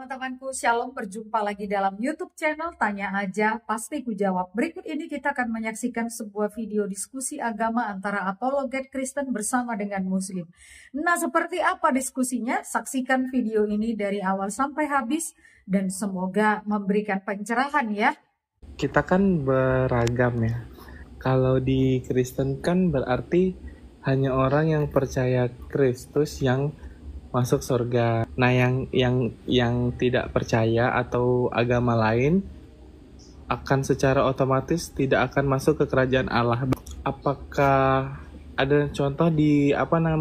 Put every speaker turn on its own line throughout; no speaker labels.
Teman-temanku, Shalom, berjumpa lagi dalam YouTube channel Tanya Aja, Pasti Ku Jawab. Berikut ini kita akan menyaksikan sebuah video diskusi agama antara apologet Kristen bersama dengan Muslim. Nah, seperti apa diskusinya? Saksikan video ini dari awal sampai habis dan semoga memberikan pencerahan ya.
Kita kan beragam ya. Kalau di Kristen kan berarti hanya orang yang percaya Kristus yang masuk surga. Nah, yang tidak percaya atau agama lain akan secara otomatis tidak akan masuk ke kerajaan Allah. Apakah ada contoh di agama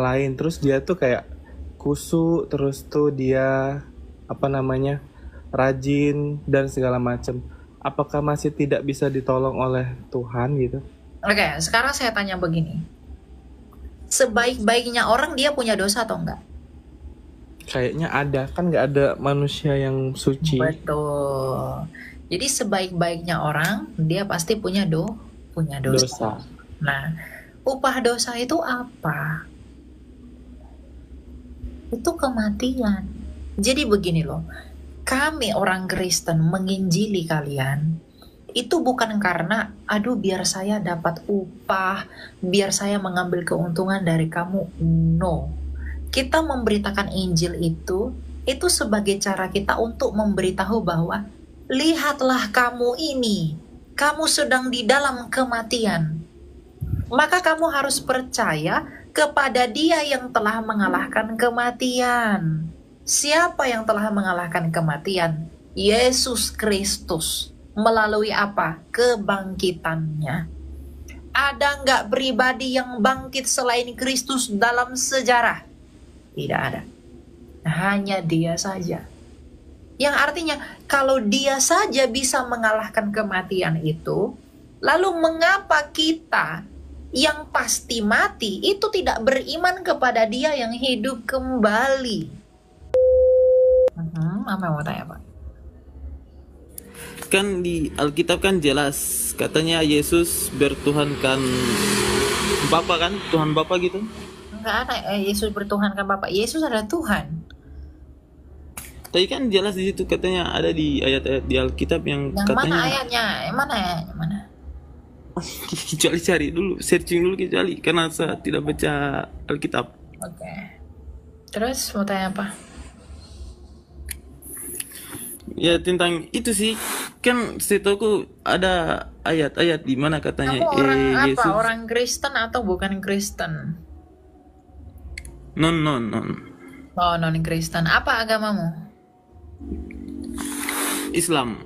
lain terus dia tuh kayak kusuk, terus tuh dia rajin dan segala macam. Apakah masih tidak bisa ditolong oleh Tuhan gitu?
Oke, sekarang saya tanya begini. Sebaik-baiknya orang dia punya dosa atau enggak?
Kayaknya ada, kan nggak ada manusia yang suci.
Betul. Jadi sebaik-baiknya orang dia pasti punya dosa. Nah, upah dosa itu apa? Itu kematian. Jadi begini loh, kami orang Kristen menginjili kalian itu bukan karena aduh biar saya dapat upah, biar saya mengambil keuntungan dari kamu. No. Kita memberitakan Injil itu sebagai cara kita untuk memberitahu bahwa lihatlah kamu ini, kamu sedang di dalam kematian. Maka kamu harus percaya kepada Dia yang telah mengalahkan kematian. Siapa yang telah mengalahkan kematian? Yesus Kristus. Melalui apa? Kebangkitannya. Ada nggak pribadi yang bangkit selain Kristus dalam sejarah? Tidak ada. Hanya Dia saja. Yang artinya kalau Dia saja bisa mengalahkan kematian itu, lalu mengapa kita yang pasti mati itu tidak beriman kepada Dia yang hidup kembali? Apa yang mau tanya, Pak?
Kan di Alkitab kan jelas katanya Yesus bertuhankan Bapa kan, Tuhan Bapa gitu.
Enggak ada Yesus bertuhankan Bapa. Yesus adalah Tuhan.
Tapi kan jelas di situ katanya ada di ayat-ayat di Alkitab yang katanya.
Mana ayatnya? Mana?
Cari dulu, searching dulu kecuali karena saya tidak baca Alkitab.
Oke. Terus mau tanya apa?
Ya tentang itu sih, kan setahu ada ayat-ayat di mana katanya
kamu orang apa?
Yesus.
Orang Kristen atau bukan Kristen?
Non.
Oh, non Kristen. Apa agamamu?
Islam.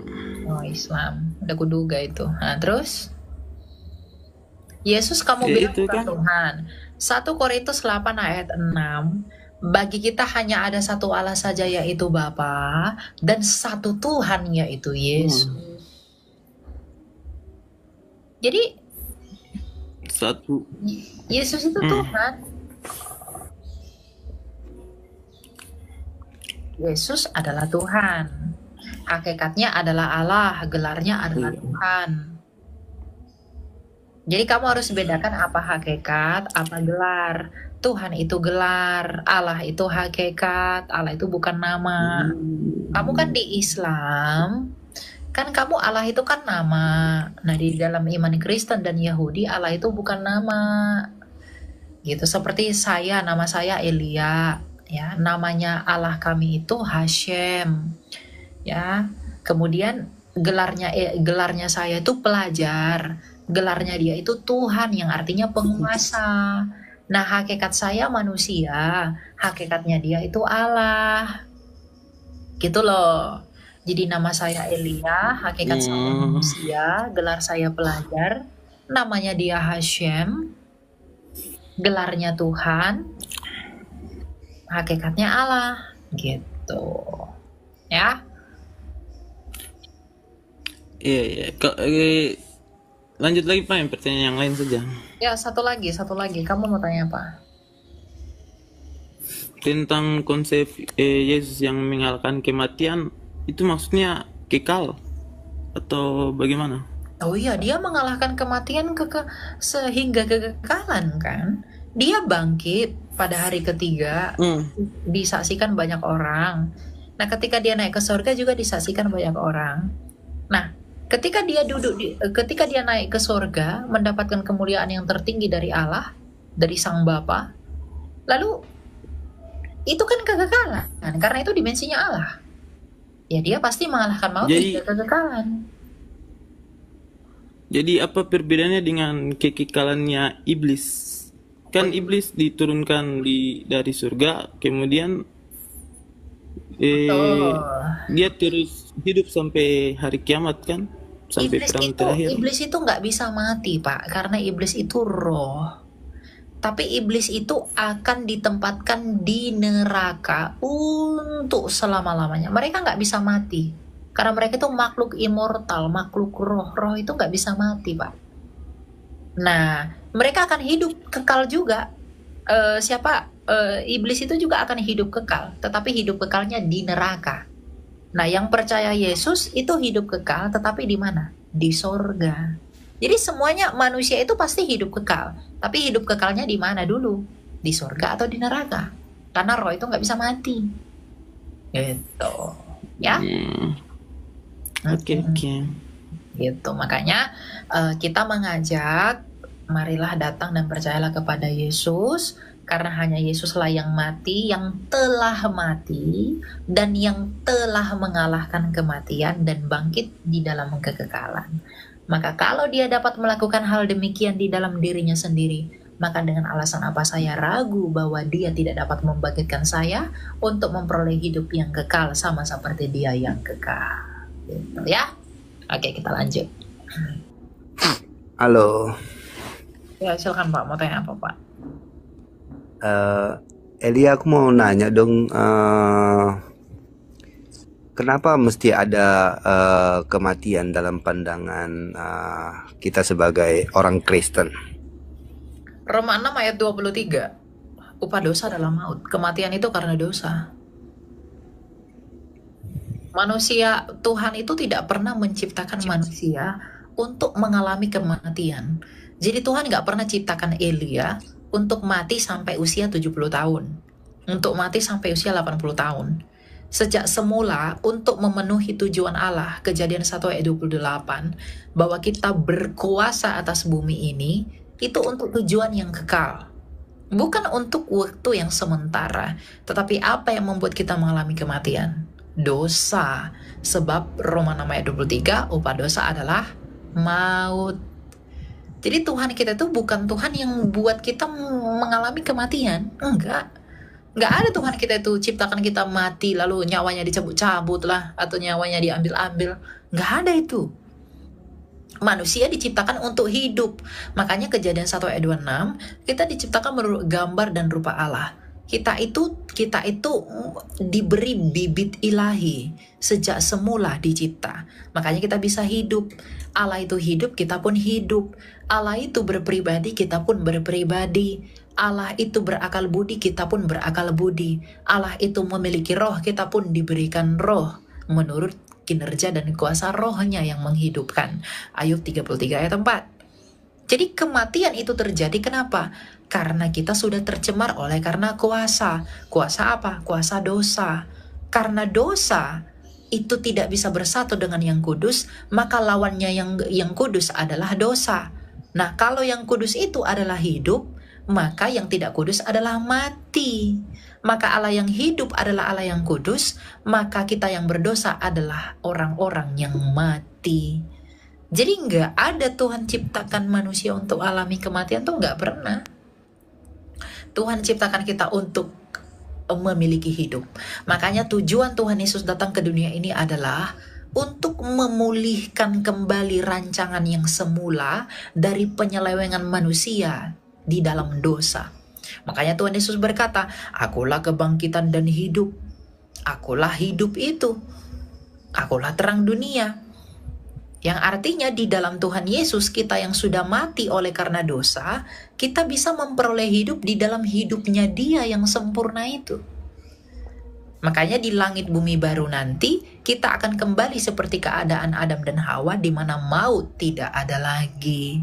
Oh, Islam. Udah kuduga itu. Nah, terus Yesus kamu
Ya,
bilang
itu
bukan
kan.
Tuhan. 1 Korintus 8 ayat 6. Bagi kita hanya ada satu Allah saja yaitu Bapa, dan satu Tuhan yaitu Yesus. Jadi
Satu.
Yesus itu Tuhan. Yesus adalah Tuhan. Hakikatnya adalah Allah, gelarnya adalah Tuhan. Jadi kamu harus bedakan apa hakikat, apa gelar. Tuhan itu gelar, Allah itu hakikat, Allah itu bukan nama. Kamu kan di Islam, kan kamu Allah itu kan nama. Nah, di dalam iman Kristen dan Yahudi Allah itu bukan nama. Gitu, seperti saya, nama saya Elia, ya. Namanya Allah kami itu Hashem. Ya. Kemudian gelarnya saya itu pelajar. Gelarnya dia itu Tuhan yang artinya penguasa. Nah, hakikat saya manusia, hakikatnya dia itu Allah. Gitu loh. Jadi nama saya Elia, hakikat saya manusia, gelar saya pelajar, namanya dia Hashem, gelarnya Tuhan, hakikatnya Allah. Gitu. Ya.
Iya. Lanjut lagi Pak, yang pertanyaan yang lain saja.
Ya, satu lagi. Kamu mau tanya apa?
tentang konsep Yesus yang mengalahkan kematian, itu maksudnya kekal atau bagaimana?
Oh iya, dia mengalahkan kematian sehingga kekekalan kan. Dia bangkit pada hari ketiga, disaksikan banyak orang. Nah, ketika dia naik ke surga juga disaksikan banyak orang. Nah, ketika dia ketika dia naik ke surga, mendapatkan kemuliaan yang tertinggi dari Allah, dari Sang Bapa, lalu itu kan kegagalan, karena itu dimensinya Allah. Ya, dia pasti mengalahkan maut dan kegagalan.
Jadi apa perbedaannya dengan kekekalannya iblis? Kan iblis diturunkan dari surga, kemudian dia terus hidup sampai hari kiamat kan, sampai perang terakhir.
Iblis itu nggak bisa mati, Pak, karena iblis itu roh. Tapi iblis itu akan ditempatkan di neraka untuk selama-lamanya. Mereka nggak bisa mati, karena mereka itu makhluk immortal, makhluk roh. Roh itu nggak bisa mati, Pak. Nah, mereka akan hidup kekal juga. Iblis itu juga akan hidup kekal, tetapi hidup kekalnya di neraka. Nah, yang percaya Yesus itu hidup kekal, tetapi di mana? Di sorga. Jadi semuanya manusia itu pasti hidup kekal, tapi hidup kekalnya di mana dulu? Di sorga atau di neraka? Karena roh itu nggak bisa mati. Gitu, ya?
Oke.
Gitu, makanya kita mengajak, marilah datang dan percayalah kepada Yesus, karena hanya Yesuslah yang mati, yang telah mati, dan yang telah mengalahkan kematian dan bangkit di dalam kekekalan. Maka kalau dia dapat melakukan hal demikian di dalam dirinya sendiri, maka dengan alasan apa saya ragu bahwa dia tidak dapat membangkitkan saya untuk memperoleh hidup yang kekal sama seperti dia yang kekal. Gitu ya. Oke, kita lanjut.
Halo.
Ya, silakan Pak, mau tanya apa Pak?
Elia, aku mau nanya dong, kenapa mesti ada kematian dalam pandangan kita sebagai orang Kristen?
Roma 6 ayat 23. Upah dosa adalah maut. Kematian itu karena dosa. Manusia, Tuhan itu tidak pernah menciptakan manusia untuk mengalami kematian. Jadi Tuhan nggak pernah ciptakan Elia untuk mati sampai usia 70 tahun. Untuk mati sampai usia 80 tahun. Sejak semula untuk memenuhi tujuan Allah, Kejadian 1 ayat 28, bahwa kita berkuasa atas bumi ini, itu untuk tujuan yang kekal. Bukan untuk waktu yang sementara, tetapi apa yang membuat kita mengalami kematian? Dosa. Sebab Roma 6 ayat 23, upah dosa adalah maut. Jadi Tuhan kita itu bukan Tuhan yang buat kita mengalami kematian. Enggak ada Tuhan kita itu ciptakan kita mati lalu nyawanya dicabut-cabut lah, atau nyawanya diambil-ambil. Enggak ada itu. Manusia diciptakan untuk hidup. Makanya Kejadian 1 ayat 26, kita diciptakan menurut gambar dan rupa Allah. Kita itu diberi bibit ilahi sejak semula dicipta. Makanya kita bisa hidup. Allah itu hidup, kita pun hidup. Allah itu berpribadi, kita pun berpribadi. Allah itu berakal budi, kita pun berakal budi. Allah itu memiliki roh, kita pun diberikan roh menurut kinerja dan kuasa rohnya yang menghidupkan. Ayub 33 ayat 4. Jadi kematian itu terjadi kenapa? Karena kita sudah tercemar oleh karena kuasa. Kuasa apa? Kuasa dosa. Karena dosa itu tidak bisa bersatu dengan yang kudus, maka lawannya yang kudus adalah dosa. Nah, kalau yang kudus itu adalah hidup, maka yang tidak kudus adalah mati. Maka Allah yang hidup adalah Allah yang kudus, maka kita yang berdosa adalah orang-orang yang mati. Jadi nggak ada Tuhan ciptakan manusia untuk alami kematian, tuh nggak pernah. Tuhan ciptakan kita untuk memiliki hidup. Makanya tujuan Tuhan Yesus datang ke dunia ini adalah untuk memulihkan kembali rancangan yang semula dari penyelewengan manusia di dalam dosa. Makanya Tuhan Yesus berkata, akulah kebangkitan dan hidup. Akulah hidup itu. Akulah terang dunia. Yang artinya di dalam Tuhan Yesus, kita yang sudah mati oleh karena dosa, kita bisa memperoleh hidup di dalam hidupnya Dia yang sempurna itu. Makanya di langit bumi baru nanti kita akan kembali seperti keadaan Adam dan Hawa di mana maut tidak ada lagi.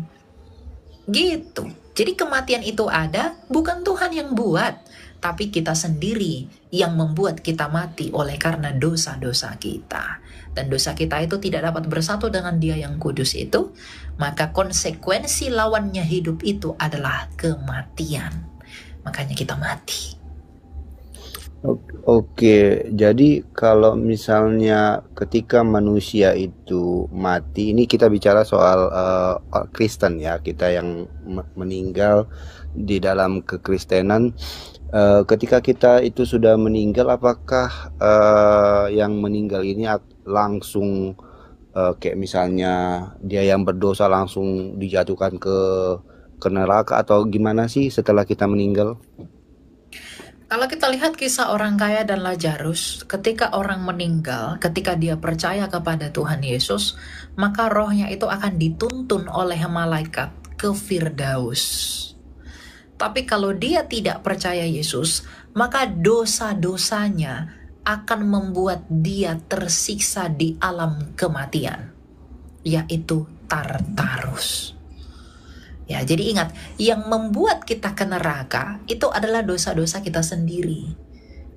Gitu. Jadi kematian itu ada, bukan Tuhan yang buat, tapi kita sendiri yang membuat kita mati oleh karena dosa-dosa kita. Dan dosa kita itu tidak dapat bersatu dengan Dia yang kudus itu, maka konsekuensi lawannya hidup itu adalah kematian. Makanya kita mati.
Oke, jadi kalau misalnya ketika manusia itu mati, ini kita bicara soal Kristen ya, kita yang meninggal di dalam kekristenan. Ketika kita itu sudah meninggal, apakah yang meninggal ini langsung kayak misalnya dia yang berdosa langsung dijatuhkan ke neraka atau gimana sih setelah kita meninggal?
Kalau kita lihat kisah orang kaya dan Lazarus, ketika orang meninggal, ketika dia percaya kepada Tuhan Yesus, maka rohnya itu akan dituntun oleh malaikat ke Firdaus. Tapi kalau dia tidak percaya Yesus, maka dosa-dosanya akan membuat dia tersiksa di alam kematian, yaitu Tartarus. Ya, jadi ingat, yang membuat kita ke neraka itu adalah dosa-dosa kita sendiri.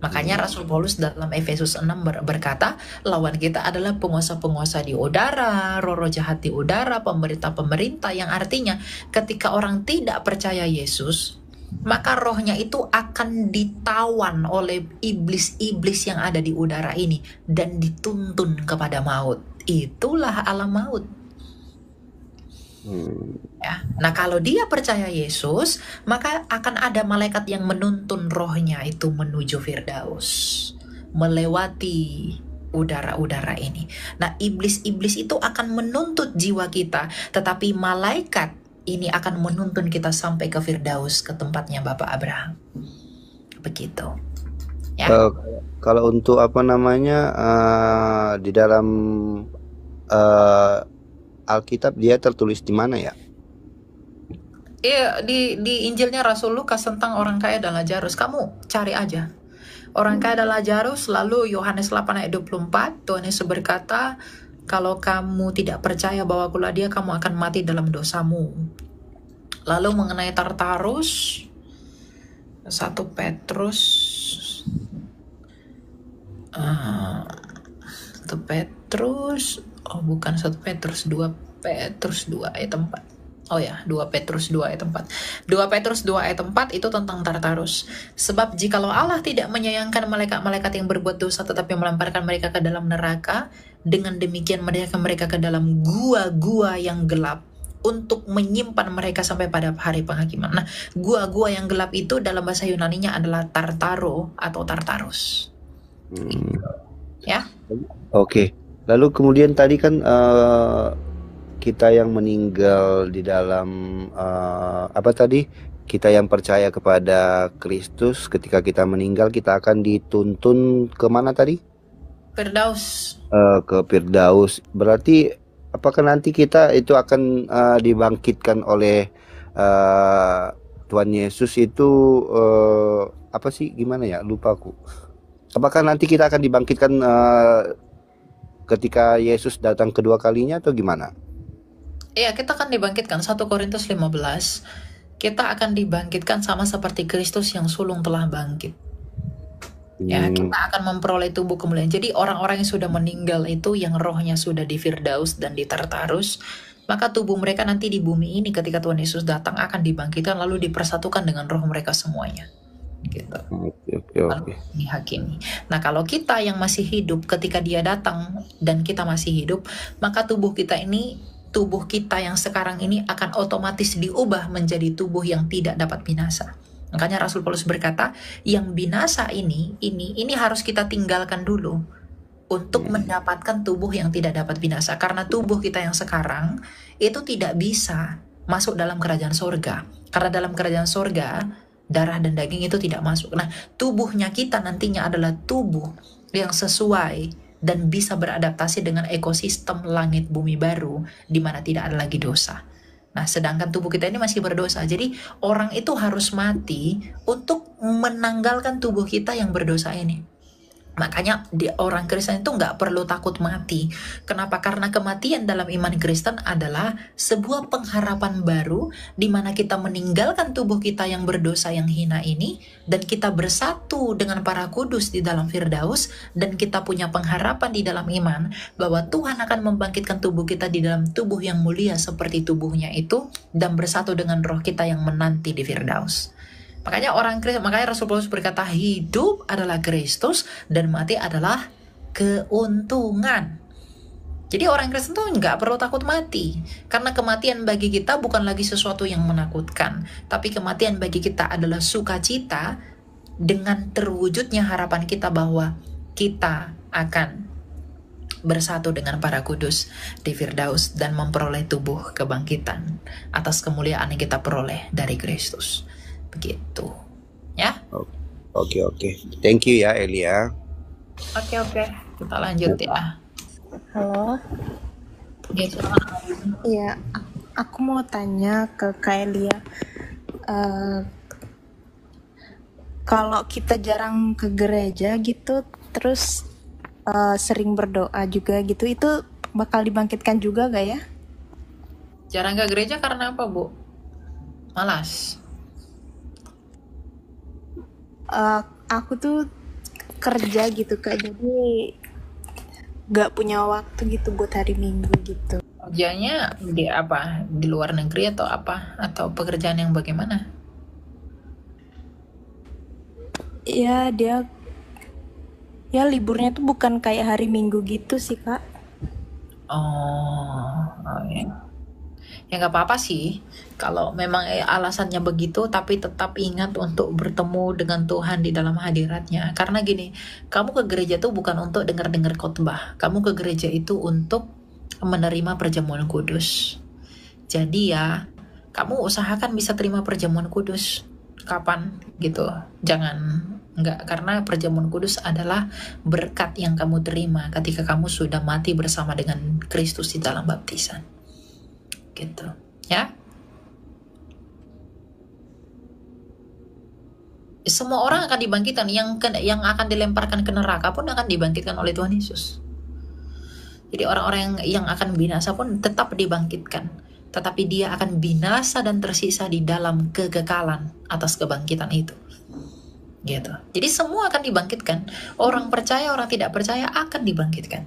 Makanya Rasul Paulus dalam Efesus 6 berkata, lawan kita adalah penguasa-penguasa di udara, roh-roh jahat di udara, pemerintah-pemerintah, yang artinya ketika orang tidak percaya Yesus, maka rohnya itu akan ditawan oleh iblis-iblis yang ada di udara ini dan dituntun kepada maut. Itulah alam maut. Ya. Nah, kalau dia percaya Yesus, maka akan ada malaikat yang menuntun rohnya itu menuju Firdaus, melewati udara-udara ini. Nah, iblis-iblis itu akan menuntut jiwa kita, tetapi malaikat ini akan menuntun kita sampai ke Firdaus, ke tempatnya Bapak Abraham. Begitu. Ya.
Kalau untuk apa namanya di dalam Alkitab dia tertulis di mana ya?
Iya, di Injilnya Rasul Lukas tentang orang kaya dan Lazarus. Kamu cari aja. Orang kaya dan Lazarus, lalu Yohanes 8 ayat 24, Tuhan Yesus berkata, kalau kamu tidak percaya bahwa akulah dia, kamu akan mati dalam dosamu. Lalu mengenai Tartarus, 1 Petrus 2 Petrus 2 ayat 4. Oh ya, 2 Petrus 2 ayat 4. 2 Petrus 2 ayat 4 itu tentang Tartarus. Sebab jikalau Allah tidak menyayangkan malaikat-malaikat yang berbuat dosa tetapi melemparkan mereka ke dalam neraka, dengan demikian mereka ke dalam gua-gua yang gelap untuk menyimpan mereka sampai pada hari penghakiman. Nah, gua-gua yang gelap itu dalam bahasa Yunaninya adalah Tartaro atau Tartarus. Ya.
Oke. Lalu kemudian tadi kan kita yang meninggal di dalam apa tadi? Kita yang percaya kepada Kristus, ketika kita meninggal kita akan dituntun ke mana tadi?
Firdaus.
Ke Firdaus. Berarti apakah nanti kita itu akan dibangkitkan oleh Tuhan Yesus itu apa sih? Gimana ya? Lupa aku. Apakah nanti kita akan dibangkitkan ketika Yesus datang kedua kalinya atau gimana?
Iya, kita akan dibangkitkan. 1 Korintus 15. Kita akan dibangkitkan sama seperti Kristus yang sulung telah bangkit. Ya, kita akan memperoleh tubuh kemuliaan. Jadi orang-orang yang sudah meninggal itu, yang rohnya sudah di Firdaus dan di Tartarus, maka tubuh mereka nanti di bumi ini ketika Tuhan Yesus datang akan dibangkitkan lalu dipersatukan dengan roh mereka semuanya. Gitu. Lalu dihakimi. Nah, kalau kita yang masih hidup ketika dia datang dan kita masih hidup, maka tubuh kita yang sekarang ini akan otomatis diubah menjadi tubuh yang tidak dapat binasa. Makanya Rasul Paulus berkata, yang binasa ini harus kita tinggalkan dulu untuk mendapatkan tubuh yang tidak dapat binasa. Karena tubuh kita yang sekarang itu tidak bisa masuk dalam kerajaan sorga. Karena dalam kerajaan sorga darah dan daging itu tidak masuk. Nah, tubuhnya kita nantinya adalah tubuh yang sesuai dan bisa beradaptasi dengan ekosistem langit bumi baru di mana tidak ada lagi dosa. Nah, sedangkan tubuh kita ini masih berdosa. Jadi, orang itu harus mati untuk menanggalkan tubuh kita yang berdosa ini. Makanya orang Kristen itu nggak perlu takut mati. Kenapa? Karena kematian dalam iman Kristen adalah sebuah pengharapan baru di mana kita meninggalkan tubuh kita yang berdosa yang hina ini dan kita bersatu dengan para kudus di dalam Firdaus, dan kita punya pengharapan di dalam iman bahwa Tuhan akan membangkitkan tubuh kita di dalam tubuh yang mulia seperti tubuhnya itu dan bersatu dengan roh kita yang menanti di Firdaus. Makanya Rasul Paulus berkata hidup adalah Kristus dan mati adalah keuntungan. Jadi orang Kristen tuh nggak perlu takut mati, karena kematian bagi kita bukan lagi sesuatu yang menakutkan, tapi kematian bagi kita adalah sukacita dengan terwujudnya harapan kita bahwa kita akan bersatu dengan para kudus di Firdaus dan memperoleh tubuh kebangkitan atas kemuliaan yang kita peroleh dari Kristus. Begitu ya.
Oke. Thank you ya Elia.
Oke, kita lanjut ya.
Halo.
Ya, silakan.
Iya, aku mau tanya ke Kak Elia. Kalau kita jarang ke gereja gitu, terus sering berdoa juga gitu, itu bakal dibangkitkan juga gak ya?
Jarang ke gereja karena apa, Bu? Malas.
Aku tuh kerja gitu Kak, jadi gak punya waktu gitu buat hari Minggu gitu.
Kerjanya di apa? Di luar negeri atau apa? Atau pekerjaan yang bagaimana?
Ya ya liburnya tuh bukan kayak hari Minggu gitu sih Kak.
Oh ya. Ya nggak apa-apa sih kalau memang alasannya begitu, tapi tetap ingat untuk bertemu dengan Tuhan di dalam hadiratnya. Karena gini, kamu ke gereja tuh bukan untuk dengar-dengar khotbah. Kamu ke gereja itu untuk menerima perjamuan kudus. Jadi ya, kamu usahakan bisa terima perjamuan kudus. Kapan gitu. Karena perjamuan kudus adalah berkat yang kamu terima ketika kamu sudah mati bersama dengan Kristus di dalam baptisan. Gitu ya. Semua orang akan dibangkitkan, yang akan dilemparkan ke neraka pun akan dibangkitkan oleh Tuhan Yesus. Jadi orang-orang yang akan binasa pun tetap dibangkitkan, tetapi dia akan binasa dan tersisa di dalam kekekalan atas kebangkitan itu. Gitu. Jadi semua akan dibangkitkan. Orang percaya, orang tidak percaya akan dibangkitkan.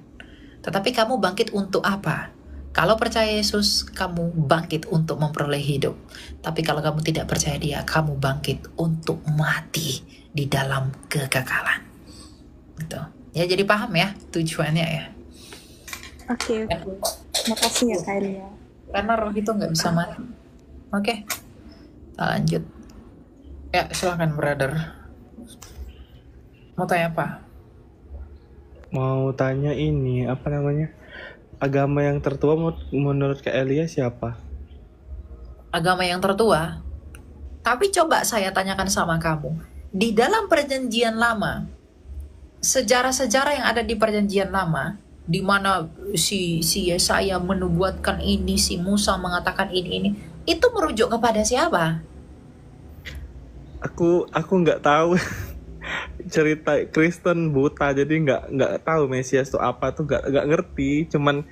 Tetapi kamu bangkit untuk apa? Kalau percaya Yesus, kamu bangkit untuk memperoleh hidup. Tapi kalau kamu tidak percaya Dia, kamu bangkit untuk mati di dalam kekekalan. Gitu. Ya, jadi paham ya tujuannya ya.
Oke. Makasih ya Kak Elia.
Karena roh itu nggak bisa mati. Oke, kita lanjut. Ya, silakan brother. Mau tanya apa?
Mau tanya ini, apa namanya? Agama yang tertua menurut Kak Elia siapa?
Agama yang tertua? Tapi coba saya tanyakan sama kamu. Di dalam perjanjian lama, sejarah-sejarah yang ada di perjanjian lama, di mana si Yesaya menubuatkan ini, si Musa mengatakan ini, itu merujuk kepada siapa?
Aku nggak tahu. Cerita Kristen buta, jadi nggak tahu Mesias itu apa tuh, nggak ngerti. Cuman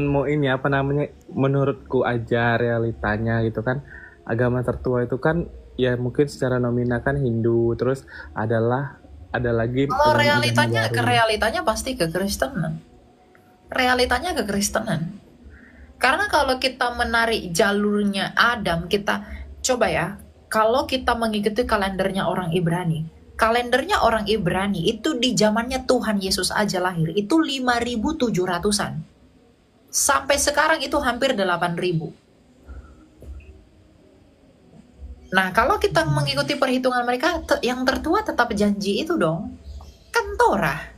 mau ini apa namanya, menurutku aja realitanya gitu kan. Agama tertua itu kan ya mungkin secara nominal kan Hindu, terus ada lagi
kalau realitanya pasti kekristenan. Realitanya kekristenan. Karena kalau kita menarik jalurnya Adam, kita coba ya, kalau kita mengikuti kalendernya orang Ibrani, kalendernya orang Ibrani itu di zamannya Tuhan Yesus aja lahir itu 5.700-an. Sampai sekarang itu hampir 8.000. Nah, kalau kita mengikuti perhitungan mereka, yang tertua tetap janji itu dong. Kan Torah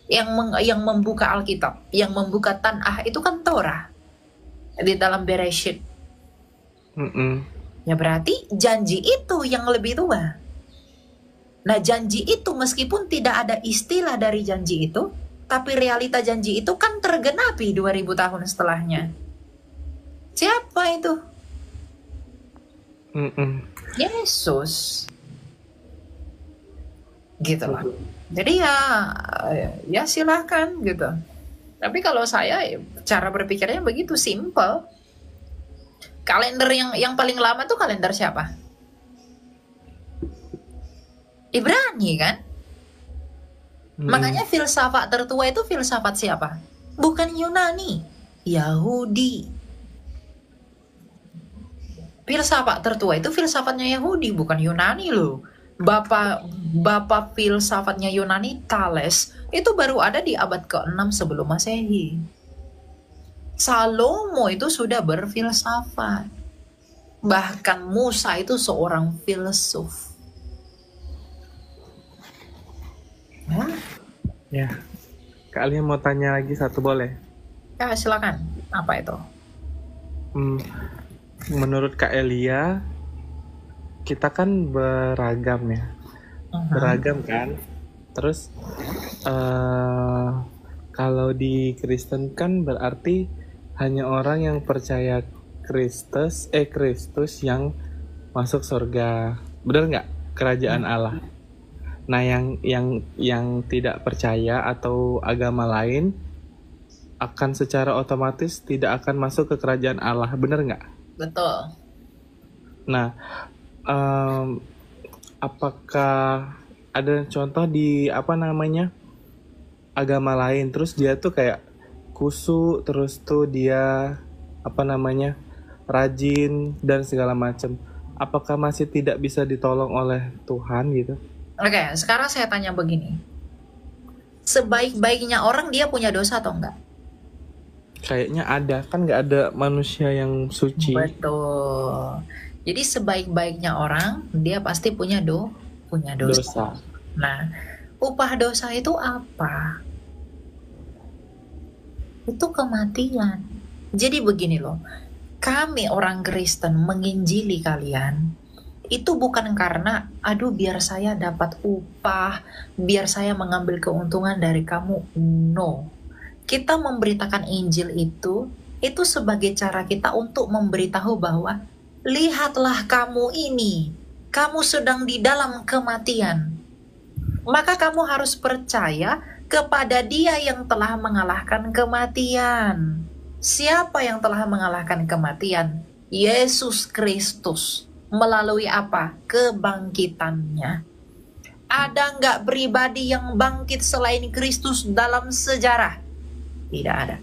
yang membuka Alkitab, yang membuka Tanah itu kan Torah di dalam Bereshit. Ya berarti janji itu yang lebih tua. Nah, janji itu meskipun tidak ada istilah dari janji itu, tapi realita janji itu kan tergenapi 2000 tahun setelahnya. Siapa itu? Yesus. gitu lah.
Betul.
Jadi ya silahkan gitu. Tapi kalau saya cara berpikirnya begitu simple. Kalender yang paling lama tuh kalender siapa? Ibrani kan? Makanya filsafat tertua itu filsafat siapa? Bukan Yunani, Yahudi. Filsafat tertua itu filsafatnya Yahudi, bukan Yunani loh. Bapak filsafatnya Yunani, Thales, itu baru ada di abad ke-6 sebelum Masehi. Salomo itu sudah berfilsafat. Bahkan Musa itu seorang filsuf.
Ya, kalian mau tanya lagi satu boleh?
Ya silakan. Apa itu?
Menurut Kak Elia, kita kan beragam ya, beragam kan. Terus kalau di Kristen kan berarti hanya orang yang percaya Kristus yang masuk surga, bener nggak? Kerajaan Allah. Nah, yang tidak percaya atau agama lain akan secara otomatis tidak akan masuk ke kerajaan Allah, bener nggak?
Betul.
Nah, apakah ada contoh di agama lain, terus dia tuh kayak kusu, terus tuh dia rajin dan segala macam, apakah masih tidak bisa ditolong oleh Tuhan gitu?
Oke, sekarang saya tanya begini. Sebaik-baiknya orang dia punya dosa atau enggak?
Kayaknya ada, kan nggak ada manusia yang suci.
Betul. Jadi sebaik-baiknya orang dia pasti punya dosa. Nah, upah dosa itu apa? Itu kematian. Jadi begini loh, kami orang Kristen menginjili kalian itu bukan karena biar saya dapat upah, biar saya mengambil keuntungan dari kamu. No. Kita memberitakan Injil itu sebagai cara kita untuk memberitahu bahwa lihatlah kamu ini, kamu sedang di dalam kematian. Maka kamu harus percaya kepada Dia yang telah mengalahkan kematian. Siapa yang telah mengalahkan kematian? Yesus Kristus. Melalui apa? Kebangkitannya. Ada nggak pribadi yang bangkit selain Kristus dalam sejarah? Tidak ada.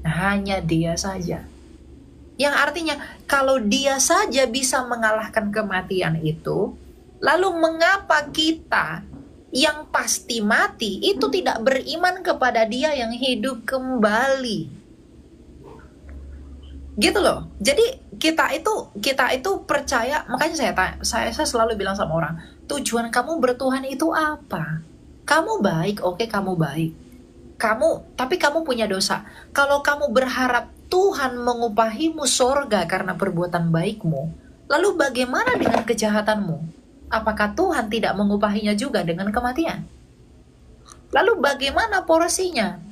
Hanya Dia saja. Yang artinya kalau Dia saja bisa mengalahkan kematian itu, lalu mengapa kita yang pasti mati itu tidak beriman kepada Dia yang hidup kembali? Gitu loh. Jadi kita itu percaya, makanya saya selalu bilang sama orang, tujuan kamu bertuhan itu apa? Kamu baik, oke, kamu baik. Tapi kamu punya dosa. Kalau kamu berharap Tuhan mengupahimu sorga karena perbuatan baikmu, lalu bagaimana dengan kejahatanmu? Apakah Tuhan tidak mengupahinya juga dengan kematian? Lalu bagaimana porsinya?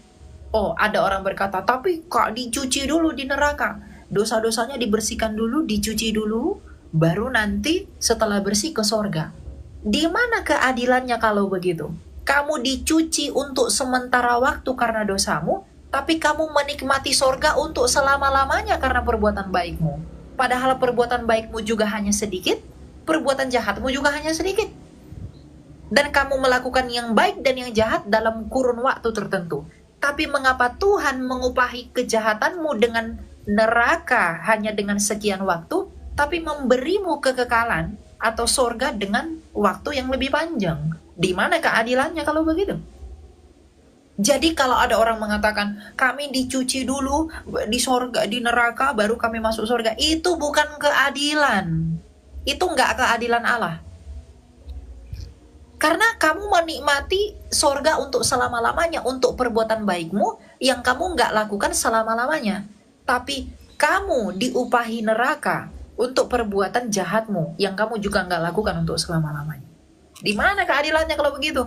Oh, ada orang berkata, tapi kok dicuci dulu di neraka? Dosa-dosanya dibersihkan dulu, dicuci dulu, baru nanti setelah bersih ke sorga. Di mana keadilannya kalau begitu? Kamu dicuci untuk sementara waktu karena dosamu, tapi kamu menikmati sorga untuk selama-lamanya karena perbuatan baikmu. Padahal perbuatan baikmu juga hanya sedikit, perbuatan jahatmu juga hanya sedikit. Dan kamu melakukan yang baik dan yang jahat dalam kurun waktu tertentu. Tapi mengapa Tuhan mengupahi kejahatanmu dengan neraka hanya dengan sekian waktu, tapi memberimu kekekalan atau sorga dengan waktu yang lebih panjang? Di mana keadilannya kalau begitu? Jadi kalau ada orang mengatakan kami dicuci dulu di sorga, di neraka, baru kami masuk sorga, itu bukan keadilan. Itu enggak keadilan Allah. Karena kamu menikmati sorga untuk selama-lamanya, untuk perbuatan baikmu yang kamu enggak lakukan selama-lamanya. Tapi kamu diupahi neraka untuk perbuatan jahatmu yang kamu juga nggak lakukan untuk selama-lamanya. Di mana keadilannya kalau begitu?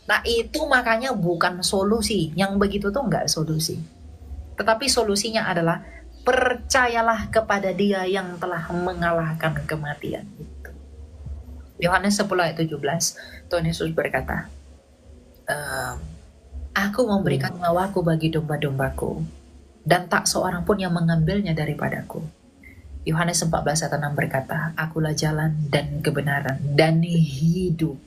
Nah itu makanya bukan solusi. Yang begitu tuh nggak solusi. Tetapi solusinya adalah percayalah kepada Dia yang telah mengalahkan kematian. Yohanes 10 ayat 17, Tuhan Yesus berkata, "Ehm, Aku memberikan nyawaku bagi domba-dombaku, dan tak seorang pun yang mengambilnya daripadaku." Yohanes 14 ayat 6 berkata, "Akulah jalan dan kebenaran dan hidup."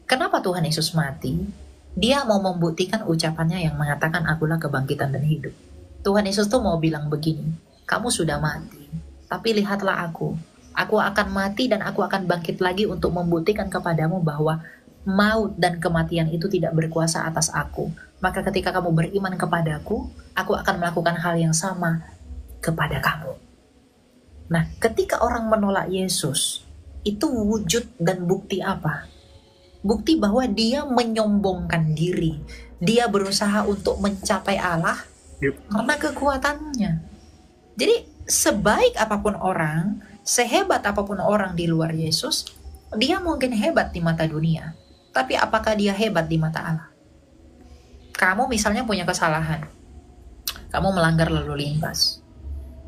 Kenapa Tuhan Yesus mati? Dia mau membuktikan ucapannya yang mengatakan akulah kebangkitan dan hidup. Tuhan Yesus tuh mau bilang begini, kamu sudah mati, tapi lihatlah aku. Aku akan mati dan aku akan bangkit lagi untuk membuktikan kepadamu bahwa maut dan kematian itu tidak berkuasa atas aku. Maka ketika kamu beriman kepadaku, aku akan melakukan hal yang sama kepada kamu. Nah, ketika orang menolak Yesus, itu wujud dan bukti apa? Bukti bahwa dia menyombongkan diri. Dia berusaha untuk mencapai Allah karena kekuatannya. Jadi, sebaik apapun orang, sehebat apapun orang di luar Yesus, dia mungkin hebat di mata dunia. Tapi apakah dia hebat di mata Allah? Kamu misalnya punya kesalahan. Kamu melanggar lalu lintas.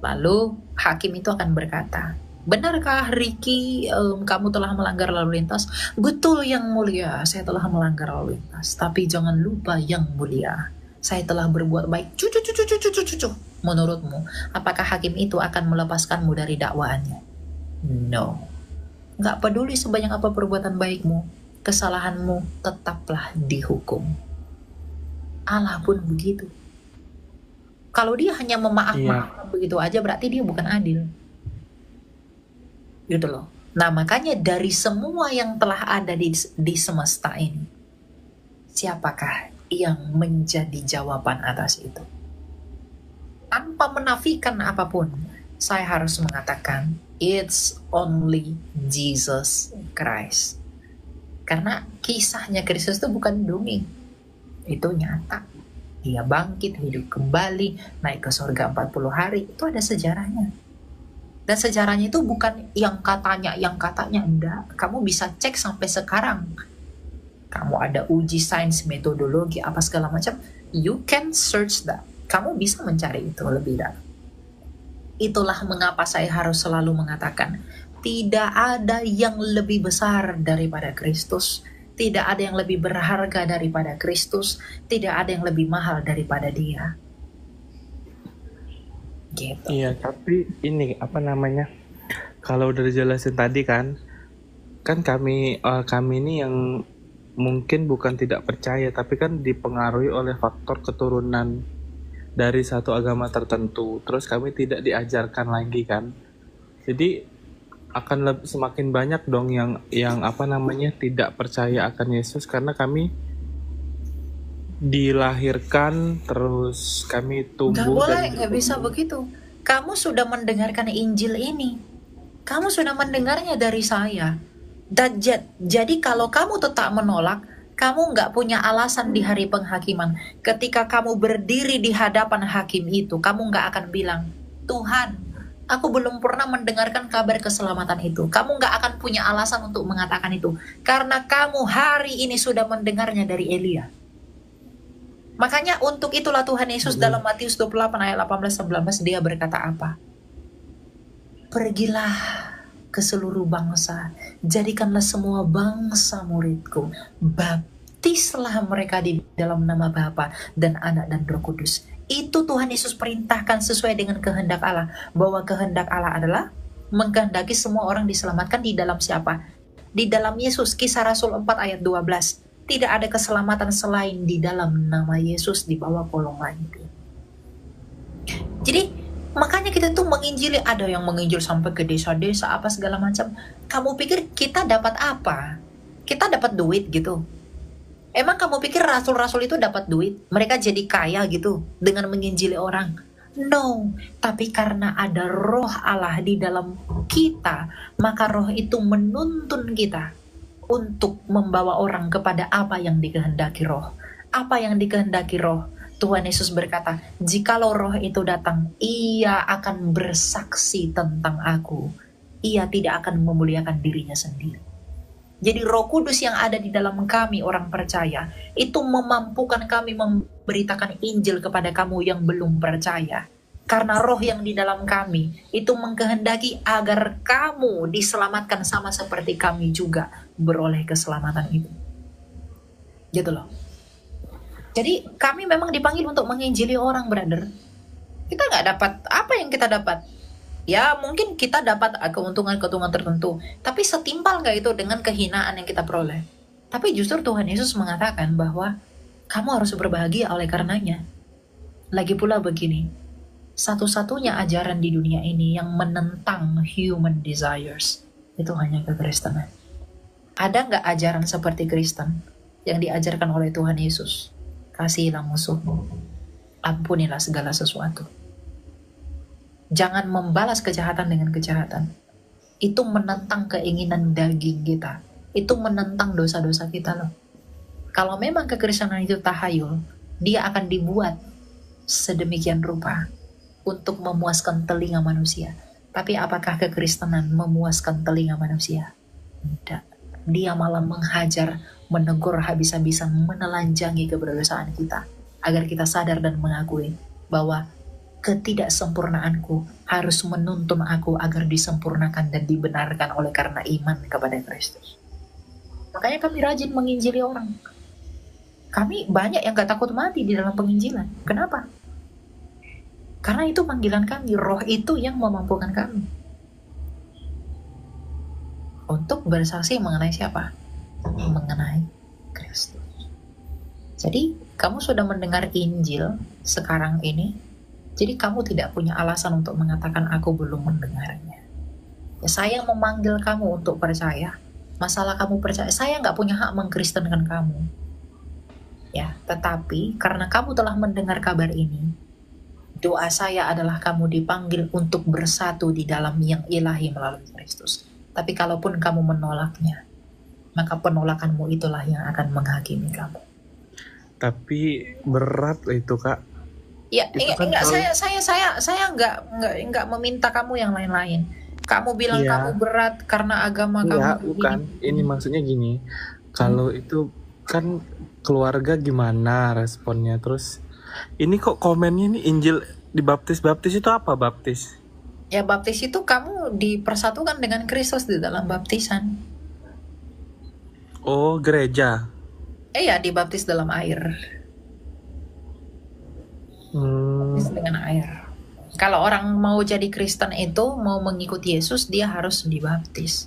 Lalu hakim itu akan berkata, benarkah Ricky, kamu telah melanggar lalu lintas? Betul yang mulia, saya telah melanggar lalu lintas. Tapi jangan lupa yang mulia, saya telah berbuat baik. Cucu. Menurutmu, apakah hakim itu akan melepaskanmu dari dakwaannya? No. Gak peduli sebanyak apa perbuatan baikmu, kesalahanmu tetaplah dihukum. Allah pun begitu. Kalau dia hanya memaafkan begitu aja, berarti dia bukan adil. Gitu loh. Nah, makanya dari semua yang telah ada di semesta ini, siapakah yang menjadi jawaban atas itu? Tanpa menafikan apapun, saya harus mengatakan, it's only Jesus Christ. Karena kisahnya Kristus itu bukan dongeng. Itu nyata. Dia bangkit, hidup kembali, naik ke surga 40 hari. Itu ada sejarahnya. Dan sejarahnya itu bukan yang katanya enggak. Kamu bisa cek sampai sekarang. Kamu ada uji sains, metodologi, apa segala macam. You can search that. Kamu bisa mencari itu lebih dalam. Itulah mengapa saya harus selalu mengatakan, tidak ada yang lebih besar daripada Kristus. Tidak ada yang lebih berharga daripada Kristus. Tidak ada yang lebih mahal daripada Dia. Gitu.
Iya, tapi ini apa namanya? Kalau udah dijelasin tadi kan kami ini yang mungkin bukan tidak percaya, tapi kan dipengaruhi oleh faktor keturunan dari satu agama tertentu. Terus kami tidak diajarkan lagi kan. Jadi akan semakin banyak dong yang apa namanya tidak percaya akan Yesus karena kami dilahirkan terus kami tumbuh.
Nggak bisa begitu. Kamu sudah mendengarkan Injil ini, kamu sudah mendengarnya dari saya. Dan jadi kalau kamu tetap menolak, kamu nggak punya alasan di hari penghakiman. Ketika kamu berdiri di hadapan hakim itu, kamu nggak akan bilang, Tuhan, aku belum pernah mendengarkan kabar keselamatan itu. Kamu nggak akan punya alasan untuk mengatakan itu. Karena kamu hari ini sudah mendengarnya dari Elia. Makanya untuk itulah Tuhan Yesus dalam Matius 28 ayat 18-19 dia berkata apa? Pergilah ke seluruh bangsa, jadikanlah semua bangsa muridku. Baptislah mereka di dalam nama Bapa dan Anak dan Roh Kudus. Itu Tuhan Yesus perintahkan sesuai dengan kehendak Allah. Bahwa kehendak Allah adalah mengkehendaki semua orang diselamatkan di dalam siapa? Di dalam Yesus. Kisah Rasul 4 ayat 12. Tidak ada keselamatan selain di dalam nama Yesus di bawah kolong langit. Jadi makanya kita tuh menginjili. Ada yang menginjil sampai ke desa-desa apa segala macam. Kamu pikir kita dapat apa? Kita dapat duit gitu. Emang kamu pikir rasul-rasul itu dapat duit? Mereka jadi kaya gitu dengan menginjili orang? No, tapi karena ada roh Allah di dalam kita, maka roh itu menuntun kita untuk membawa orang kepada apa yang dikehendaki roh. Apa yang dikehendaki roh? Tuhan Yesus berkata, jikalau roh itu datang, ia akan bersaksi tentang aku. Ia tidak akan memuliakan dirinya sendiri. Jadi Roh Kudus yang ada di dalam kami orang percaya itu memampukan kami memberitakan Injil kepada kamu yang belum percaya. Karena roh yang di dalam kami itu mengkehendaki agar kamu diselamatkan sama seperti kami juga beroleh keselamatan itu. Gitu loh. Jadi kami memang dipanggil untuk menginjili orang, brother. Kita nggak dapat apa yang kita dapat. Ya mungkin kita dapat keuntungan-keuntungan tertentu. Tapi setimpal nggak itu dengan kehinaan yang kita peroleh. Tapi justru Tuhan Yesus mengatakan bahwa kamu harus berbahagia oleh karenanya. Lagi pula begini, satu-satunya ajaran di dunia ini yang menentang human desires itu hanya kekristenan. Ada nggak ajaran seperti Kristen yang diajarkan oleh Tuhan Yesus? Kasihilah musuhmu, ampunilah segala sesuatu. Jangan membalas kejahatan dengan kejahatan. Itu menentang keinginan daging kita. Itu menentang dosa-dosa kita loh. Kalau memang kekristenan itu tahayul, dia akan dibuat sedemikian rupa untuk memuaskan telinga manusia. Tapi apakah kekristenan memuaskan telinga manusia? Tidak. Dia malah menghajar, menegur habis-habisan, menelanjangi keberdosaan kita, agar kita sadar dan mengakui bahwa ketidaksempurnaanku harus menuntun aku agar disempurnakan dan dibenarkan oleh karena iman kepada Kristus. Makanya kami rajin menginjili orang. Kami banyak yang gak takut mati di dalam penginjilan. Kenapa? Karena itu panggilan kami, roh itu yang memampukan kami untuk bersaksi mengenai siapa? Mengenai Kristus. Jadi kamu sudah mendengar Injil sekarang ini, jadi kamu tidak punya alasan untuk mengatakan aku belum mendengarnya. Ya, saya memanggil kamu untuk percaya. Masalah kamu percaya, saya nggak punya hak mengkristenkan kamu. Ya, tetapi karena kamu telah mendengar kabar ini, doa saya adalah kamu dipanggil untuk bersatu di dalam yang ilahi melalui Kristus. Tapi kalaupun kamu menolaknya, maka penolakanmu itulah yang akan menghakimi kamu.
Tapi berat itu, Kak.
Ya,
Itu kan
enggak,
kalau-
saya enggak meminta kamu yang lain-lain. Kamu bilang
Iya.
kamu berat karena agama
Enggak,
kamu
bukan. Ini maksudnya gini. Kalau itu kan keluarga gimana responnya? Terus ini kok komennya nih Injil dibaptis. Baptis itu apa baptis?
Ya, baptis itu kamu dipersatukan dengan Kristus di dalam baptisan.
Oh, gereja.
Ya, dibaptis dalam air. Baptis dengan air. Kalau orang mau jadi Kristen itu, mau mengikuti Yesus, dia harus dibaptis.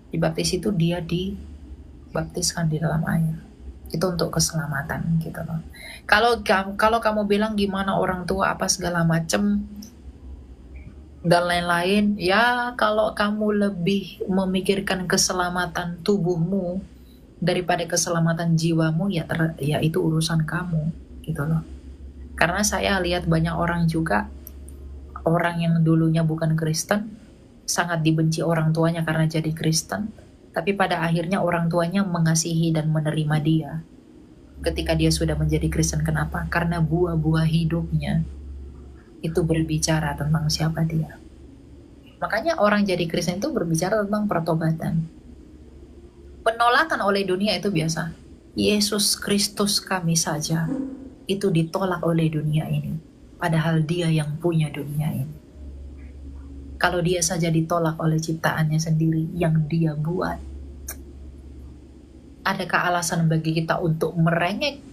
Dibaptis itu dia dibaptiskan di dalam air. Itu untuk keselamatan gitu loh. Kalau kamu bilang gimana orang tua apa segala macem dan lain-lain, ya kalau kamu lebih memikirkan keselamatan tubuhmu daripada keselamatan jiwamu, ya itu urusan kamu gitu loh. Karena saya lihat banyak orang juga, orang yang dulunya bukan Kristen sangat dibenci orang tuanya karena jadi Kristen, tapi pada akhirnya orang tuanya mengasihi dan menerima dia ketika dia sudah menjadi Kristen. Kenapa? Karena buah-buah hidupnya itu berbicara tentang siapa dia. Makanya orang jadi Kristen itu berbicara tentang pertobatan. Penolakan oleh dunia itu biasa. Yesus Kristus kami saja itu ditolak oleh dunia ini, padahal dia yang punya dunia ini. Kalau dia saja ditolak oleh ciptaannya sendiri yang dia buat, adakah alasan bagi kita untuk merengek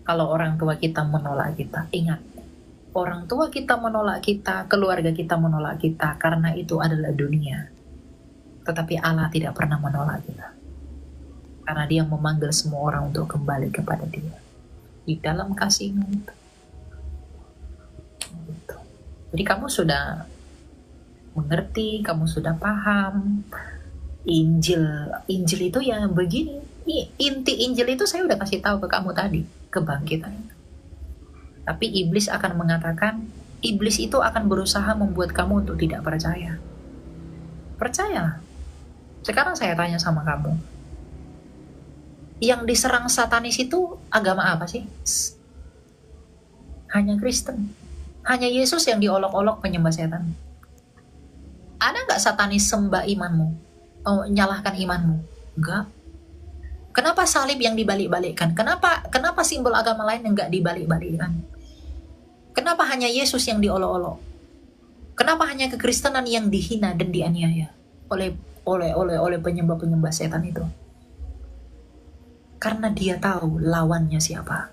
kalau orang tua kita menolak kita? Ingat, orang tua kita menolak kita, keluarga kita menolak kita, karena itu adalah dunia. Tetapi Allah tidak pernah menolak kita, karena dia memanggil semua orang untuk kembali kepada dia di dalam kasih-Nya itu. Gitu. Jadi kamu sudah mengerti, kamu sudah paham Injil itu ya begini. Inti Injil itu saya udah kasih tahu ke kamu tadi, kebangkitan. Tapi iblis akan mengatakan, iblis itu akan berusaha membuat kamu untuk tidak percaya. Percayalah. Sekarang saya tanya sama kamu, yang diserang satanis itu agama apa sih? Hanya Kristen. Hanya Yesus yang diolok-olok penyembah setan. Ada nggak satanis sembah imanmu? Nyalahkan imanmu? Enggak. Kenapa salib yang dibalik-balikkan? Kenapa simbol agama lain yang nggak dibalik-balikkan? Kenapa hanya Yesus yang diolok-olok? Kenapa hanya kekristenan yang dihina dan dianiaya oleh penyembah-penyembah setan itu? Karena dia tahu lawannya siapa.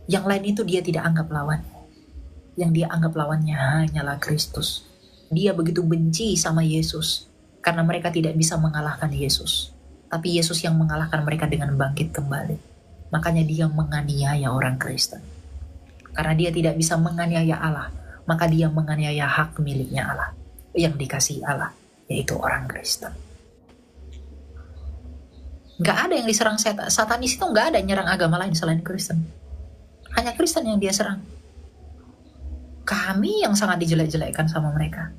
Yang lain itu dia tidak anggap lawan. Yang dia anggap lawannya hanyalah Kristus. Dia begitu benci sama Yesus karena mereka tidak bisa mengalahkan Yesus. Tapi Yesus yang mengalahkan mereka dengan bangkit kembali. Makanya dia menganiaya orang Kristen. Karena dia tidak bisa menganiaya Allah, maka dia menganiaya hak miliknya Allah yang dikasihi Allah, yaitu orang Kristen. Gak ada yang diserang setan. Satanis itu gak ada yang nyerang agama lain selain Kristen. Hanya Kristen yang dia serang. Kami yang sangat dijelek-jelekkan sama mereka.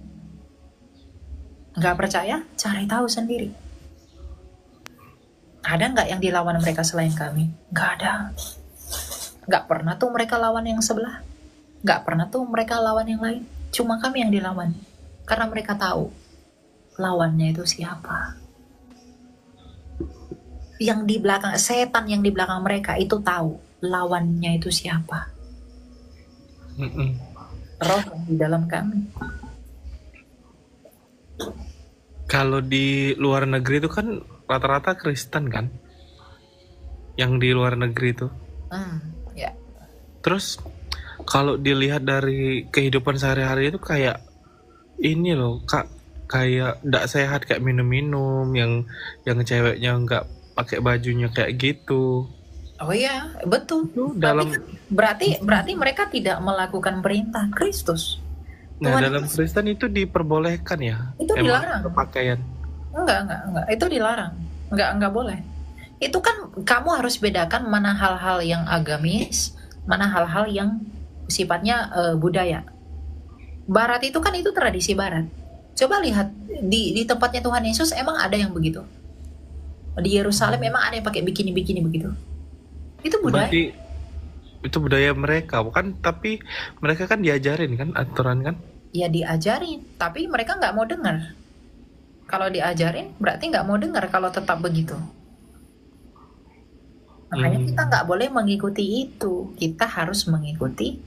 Gak percaya? Cari tahu sendiri. Ada gak yang dilawan mereka selain kami? Gak ada. Gak pernah tuh mereka lawan yang sebelah. Gak pernah tuh mereka lawan yang lain. Cuma kami yang dilawan. Karena mereka tahu lawannya itu siapa. Yang di belakang, setan yang di belakang mereka itu tahu lawannya itu siapa. Roh yang di dalam kami.
Kalau di luar negeri itu kan rata-rata Kristen kan? Yang di luar negeri itu.
Ya.
Terus kalau dilihat dari kehidupan sehari-hari itu kayak ini loh, Kak, kayak nggak sehat, kayak minum-minum, yang ceweknya nggak pakai bajunya kayak gitu.
Oh iya, betul.
Itu dalam
Berarti mereka tidak melakukan perintah Kristus.
Nah,
Tuhan
dalam Kristen itu diperbolehkan ya?
Itu
Emang
dilarang.
Pakaian.
Enggak. Itu dilarang. Enggak boleh. Itu kan kamu harus bedakan mana hal-hal yang agamis, mana hal-hal yang sifatnya budaya. Barat itu kan itu tradisi barat. Coba lihat di tempatnya Tuhan Yesus emang ada yang begitu. Di Yerusalem emang ada yang pakai bikini-bikini begitu. Itu budaya.
Berarti itu budaya mereka, bukan? Tapi mereka kan diajarin kan aturan kan?
Ya diajarin, tapi mereka nggak mau dengar. Kalau diajarin berarti nggak mau dengar kalau tetap begitu. Makanya kita nggak boleh mengikuti itu. Kita harus mengikuti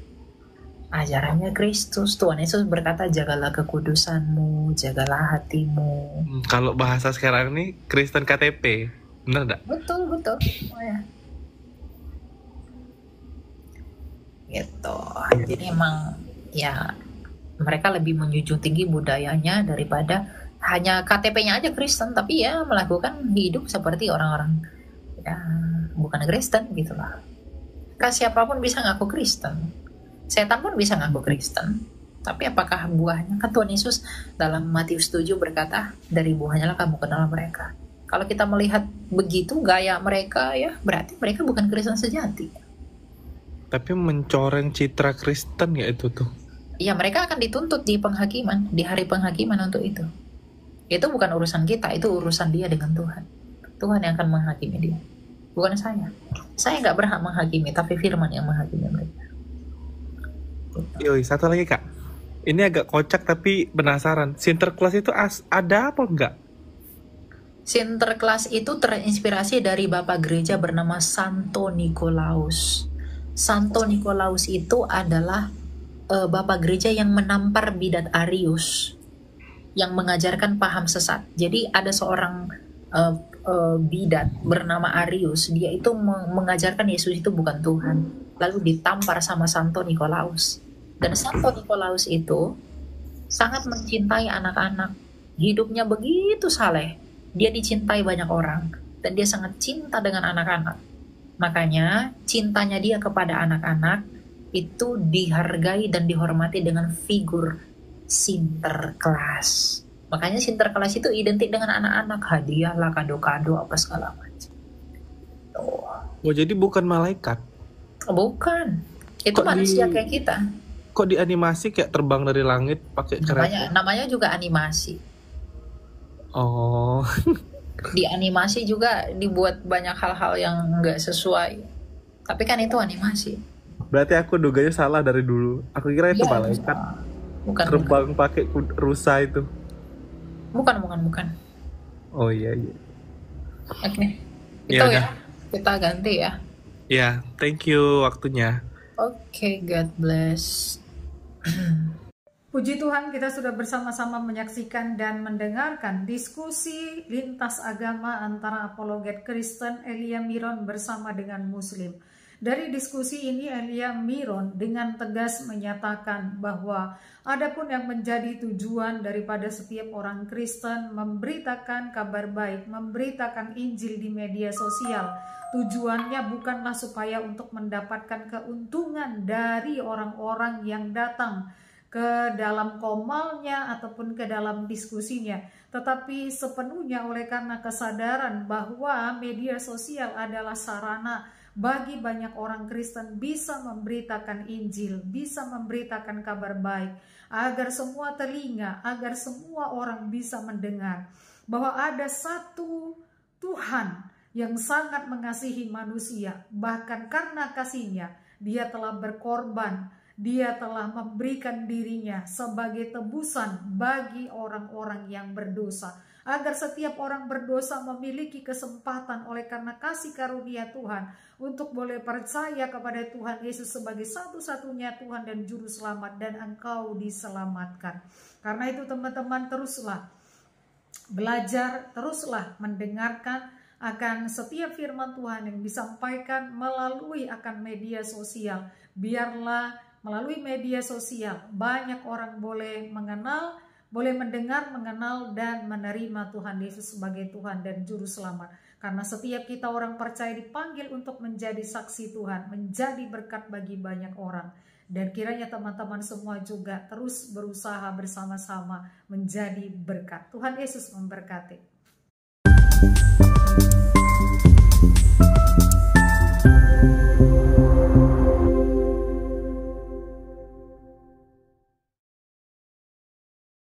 ajarannya Kristus. Tuhan Yesus berkata, jagalah kekudusanmu, jagalah hatimu.
Kalau bahasa sekarang nih Kristen KTP, bener nggak?
Betul. Oh, ya. Gitu. Jadi emang ya mereka lebih menjunjung tinggi budayanya daripada hanya KTP-nya aja Kristen, tapi ya melakukan hidup seperti orang-orang ya bukan Kristen gitu lah. Kan siapapun bisa ngaku Kristen. Setan pun bisa ngaku Kristen. Tapi apakah buahnya? Kan Tuhan Yesus dalam Matius 7 berkata, dari buahnya lah kamu kenal mereka. Kalau kita melihat begitu gaya mereka ya, berarti mereka bukan Kristen sejati.
Tapi mencoreng citra Kristen ya itu tuh.
Ya mereka akan dituntut di penghakiman, di hari penghakiman untuk itu. Itu bukan urusan kita, itu urusan dia dengan Tuhan. Tuhan yang akan menghakimi dia, bukan saya. Saya nggak berhak menghakimi, tapi Firman yang menghakimi mereka.
Yoi, satu lagi Kak. Ini agak kocak tapi penasaran. Sinterklas itu ada apa enggak?
Sinterklas itu terinspirasi dari bapak gereja bernama Santo Nikolaus. Santo Nikolaus itu adalah bapak gereja yang menampar bidat Arius, yang mengajarkan paham sesat. Jadi ada seorang bidat bernama Arius, dia itu mengajarkan Yesus itu bukan Tuhan, lalu ditampar sama Santo Nikolaus. Dan Santo Nikolaus itu sangat mencintai anak-anak, hidupnya begitu saleh, dia dicintai banyak orang, dan dia sangat cinta dengan anak-anak. Makanya cintanya dia kepada anak-anak itu dihargai dan dihormati dengan figur Sinterklas. Makanya Sinterklas itu identik dengan anak-anak, hadiah lah, kado-kado apa segala macam.
Oh, jadi bukan malaikat?
Bukan, itu
Kok
manusia kayak kita.
Kok di animasi kayak terbang dari langit pakai kereta?
Namanya juga animasi.
Oh.
Di animasi juga dibuat banyak hal-hal yang nggak sesuai. Tapi kan itu animasi.
Berarti aku duganya salah dari dulu. Aku kira itu
Ya,
malaikat.
bukan.
Terbang pakai rusa itu.
Bukan.
Oh iya.
Oke.
Ya
Itu
udah.
ya. Kita ganti ya.
Ya, thank you waktunya.
Oke, God bless.
Puji Tuhan, kita sudah bersama-sama menyaksikan dan mendengarkan diskusi lintas agama antara apologet Kristen Elia Miron bersama dengan Muslim. Dari diskusi ini, Elia Miron dengan tegas menyatakan bahwa adapun yang menjadi tujuan daripada setiap orang Kristen memberitakan kabar baik, memberitakan Injil di media sosial, tujuannya bukanlah supaya untuk mendapatkan keuntungan dari orang-orang yang datang ke dalam komalnya ataupun ke dalam diskusinya, tetapi sepenuhnya oleh karena kesadaran bahwa media sosial adalah sarana bagi banyak orang Kristen bisa memberitakan Injil, bisa memberitakan kabar baik, agar semua telinga, agar semua orang bisa mendengar bahwa ada satu Tuhan yang sangat mengasihi manusia, bahkan karena kasihnya Dia telah berkorban, Dia telah memberikan dirinya sebagai tebusan bagi orang-orang yang berdosa, agar setiap orang berdosa memiliki kesempatan oleh karena kasih karunia Tuhan untuk boleh percaya kepada Tuhan Yesus sebagai satu-satunya Tuhan dan Juru Selamat, dan engkau diselamatkan. Karena itu teman-teman, teruslah belajar, teruslah mendengarkan akan setiap firman Tuhan yang disampaikan melalui akan media sosial. Biarlah melalui media sosial banyak orang boleh mengenal, boleh mendengar, mengenal, dan menerima Tuhan Yesus sebagai Tuhan dan Juru Selamat. Karena setiap kita orang percaya dipanggil untuk menjadi saksi Tuhan, menjadi berkat bagi banyak orang. Dan kiranya teman-teman semua juga terus berusaha bersama-sama menjadi berkat. Tuhan Yesus memberkati.